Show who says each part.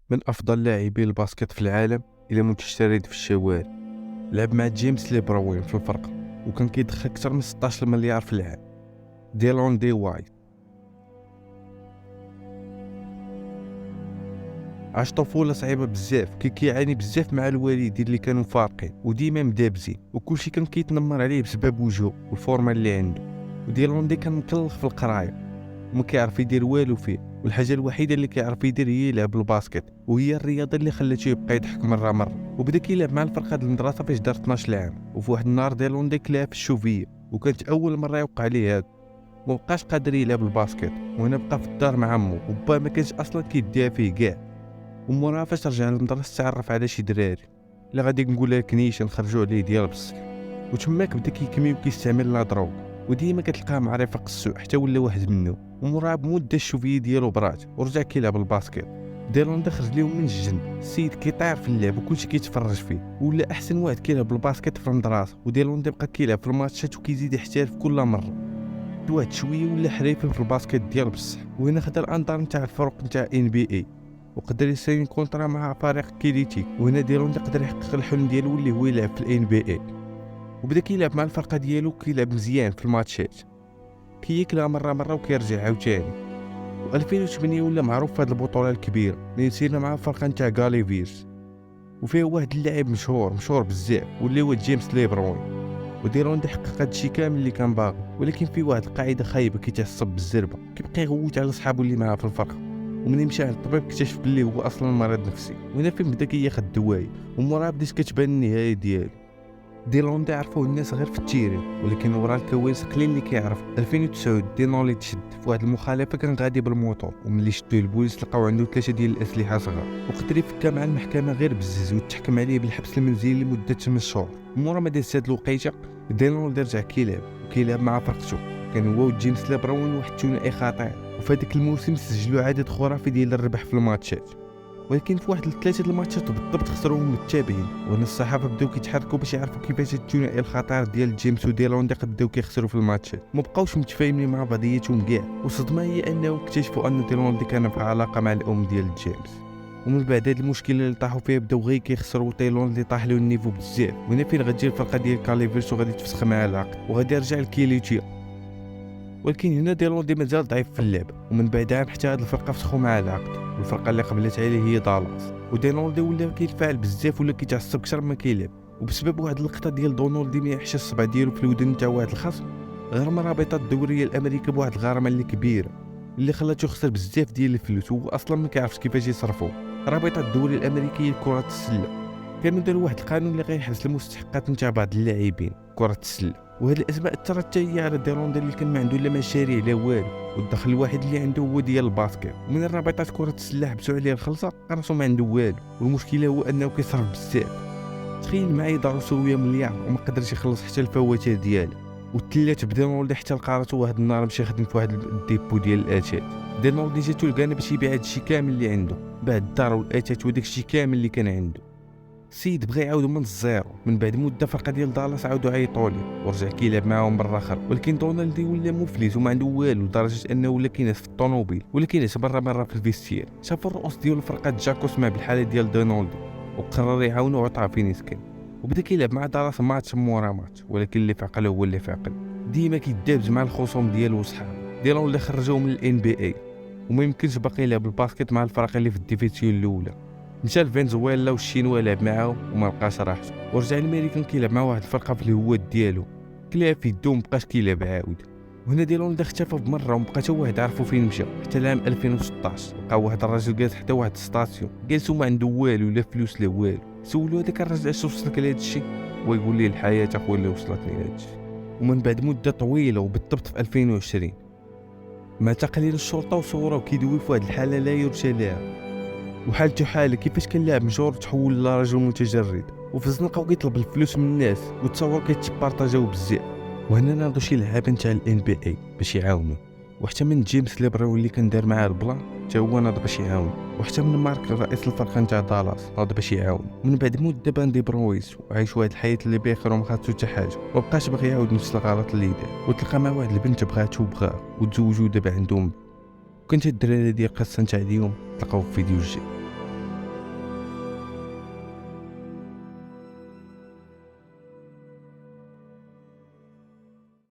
Speaker 1: من أفضل لاعبي الباسكت في العالم إلى متشرد في الشوارع. لعب مع جيمس ليبروين في الفرقة وكان كيدخل أكثر من 16 مليار في العام. ديلون دي وايت عاش طفولة صعيبة بزاف، كيعاني بزاف مع الوالدين اللي كانوا فارقين وديما مدابزين، وكلشي كان كيتنمر عليه بسبب وجهه والفورمه اللي عنده. وديلون دي كان مكلخ في القرايه وما كيعرف يدير والو فيه، والحاجه الوحيده اللي كيعرف يدير هي يلعب الباسكت، وهي الرياضه اللي خلاتو يبقى يضحك مره. وبدا كيلعب مع الفرقه ديال المدرسه فاش دار 12 عام. وفي واحد النهار ديلون دي كلاه في الشوفيه، وكانت اول مره يوقع ليه هذا. مبقاش قادر يلعب الباسكت، وهنا بقى في الدار مع عمو، وبا ما كانش اصلا كيديها فيه كاع. ومورا فاش رجع للمدرسه تعرف على شي دراري اللي غادي نقول لك نيشان خرجوا عليه ديال بصح، وتماك بدا كيكمي وكيستعمل لا دروغ، وديما كتلقاه مع رفاق السوق حتى ولا واحد منهم. ومورا بمده الشوفيه ديالو برات ورجع كيلعب الباسكت. ديلون خرج ليهم من الجن، السيد كيطير في اللعب وكلشي كيتفرج فيه، ولا احسن واحد كيلعب الباسكت في المدرسه. وديلون بقى كيلعب في الماتشات وكيزيد يحترف كل مره. واحد شويه ولا حريف في الباسكت ديال بصح، وهنا خدا الانظار نتاع الفرق نتاع NBA، وقدر يساين كونطرا مع فريق كيليتي. وهنا ديالو يقدر يحقق الحلم ديالو اللي هو يلعب في NBA. وبدا كيلعب مع الفرقه ديالو، كيلعب مزيان في الماتشات، كيكلا مره وكيرجع عاوتاني. و2008 ولا معروف في هذه البطوله الكبيره اللي نسينا مع الفرقه نتاع غاليفيرز، وفيه واحد اللاعب مشهور بزاف واللي هو جيمس ليبروين. وديلون حقق هادشي كامل اللي كان باغي، ولكن في واحد القاعده خايبه، كيتعصب بالزربه، كيبقى يغوت على صحابو اللي معاه في الفرقه. ومني مشى عند الطبيب اكتشف بلي هو اصلا مريض نفسي، وهنا فين بدا كياخد الدوايا، ومورا بدات كتبان النهايه ديالو. ديلون عرفوه الناس غير في التيرين، ولكن ورا الكواليس قليل اللي كيعرف. 2009 ديلون تشد في واحد المخالفه، كان غادي بالموطور، وملي شدوه البوليس لقاو عنده 3 ديال الاسلحه صغار، وقدر يفكا مع المحكمه غير بزز، وتحكم عليه بالحبس المنزلي لمده 8 شهور. مورا ما داز هاد الوقيته ديلون رجع كيلعب مع فرقته، كان هو وجيمس ليبروين واحد الثنائي خطير. وفي هذاك الموسم سجلوا عدد خرافي ديال الربح في الماتشات، ولكن في واحد 3 الماتشات بالضبط خسروهم متتابعين. وهنا الصحافه بداو كيتحركوا باش يعرفوا كيفاش الثنائي الخطير ديال جيمس وديلون بداو كيخسروا في الماتشات، ما بقاوش متفاهمين مع بعضياتهم كاع. والصدمه هي انه اكتشفوا ان ديلون كان في علاقه مع الام ديال جيمس. ومن بعد هاد المشكله اللي طاحوا فيها بداو غير كيخسروا. ديلون طاح له النيفو بزاف، وهنا فين غتجي الفرقه ديال كاليفيرس وغادي تفسخ معاه العقد وغادي يرجع لكيليتيا. ولكن هنا ديلون مازال ضعيف في اللعب، ومن بعد عام حتى هاد الفرقه فسخوا معاه العقد، والفرقه اللي قبلت عليه هي دالاس. وديلون ولا كيتفاعل بزاف ولا كيتعصب اكثر ما كيلعب، وبسبب واحد اللقطه ديال دونالد ما يحش الصبع ديالو في الودن نتاع واحد الخصم، غرم رابطه الدوريه الامريكيه بواحد الغرامه اللي كبيره اللي خلاتو يخسر بزاف ديال الفلوس، وهو اصلا ما كيعرفش كيفاش يصرفوه. رابطه الدوريه الامريكيه لكره السله كانوا داروا واحد القانون اللي غيحبس المستحقات نتاع بعض اللاعبين كره السله، وهاد الازمه اثرت حتى هي على ديلون اللي كان ما عنده لا مشاريع لا والو، والدخل الوحيد اللي عنده هو ديال الباسكت. ومن الرابطات كره السله حبسوا عليه الخلصه، قرصوا ما عنده والو، والمشكله هو انه كيصرف بزاف. تخيل معايا دارو سويه مليار وما قدرش يخلص حتى الفواتير ديالو. والتلات بدينولدي حتى لقارته واحد النهار مشى خدم في واحد الديبو ديال الاتات. دينولدي جاتو لقانا باش يبيع هادشي كامل اللي عنده، باع الدار والاتات وداكشي كامل اللي كان عنده. السيد بغى يعاودو من الزيرو. من بعد مده فرقه ديال دالاس عاودو عيطولي ورجع كيلعب معاهم مره اخرى، ولكن دونالدي ولا مفلس وما عنده والو، لدرجه انه ولا كينعس في الطوموبيل ولا كينعس مره في الفيستير. شاف الرؤوس ديال الفرقه جاكو سمع بالحاله ديال دونالدي وقرر يعاونو وعطاه فين يسكن، وبدا كيلعب مع دالاس ماتش مورا ماتش. ولكن اللي فعقل هو اللي فعقل، ديما كيدابز مع الخصوم ديالو وصحابو. ديالو اللي خرجوه من NBA وما يمكنش باقي يلعب الباسكت مع الفرق اللي في الديفيزيون الاولى. مشى لفنزويلا والشينوا لعب معاهم وما لقاش راحته، ورجع لامريكان كيلعب مع واحد الفرقه في الهواد ديالو، كلا في يدو مبقاش كيلعب عاود. وهنا ديلون اختفى بمره ومبقى حتى واحد عارفو فين مشى. حتى العام 2016 لقى واحد الراجل جالس حتى واحد الستاسيون، جالس وما عنده والو لا فلوس لا والو. سولو هذاك الراجل اش وصلك لهذا الشيء، ويقول لي الحياه اخويا اللي وصلتني لهذا الشيء. ومن بعد مده طويله وبالضبط في 2020 مع تقليل الشرطه وصوره كيدوي في واحد الحاله لا يرثى لها، وحالته حاله كيفاش كان لاعب مجور تحول لرجل متجرد، وفي الزنقه وكيطلب الفلوس من الناس، وتصور كيتبارطاجاو بزاف. وهنا ناضوا شي لعابه نتاع NBA باش يعاونوا، وحتى من جيمس ليبروين اللي كان دار معاه البلان حتى هو ناض باش يعاون، وحتى من مارك رئيس الفرقه نتاع دالاس ناض باش يعاون. من بعد مده باندي برويس وعايش واحد الحياه اللي بخير وما خاصو حتى حاجه، ومبقاش باغي يعاود نفس الغلط اللي دار، وتلقى مع واحد البنت بغاتو وتزوجوا دابا عندهم. كنت الدراري ديال القصه نتاع اليوم، تلقاو في فيديو جديد.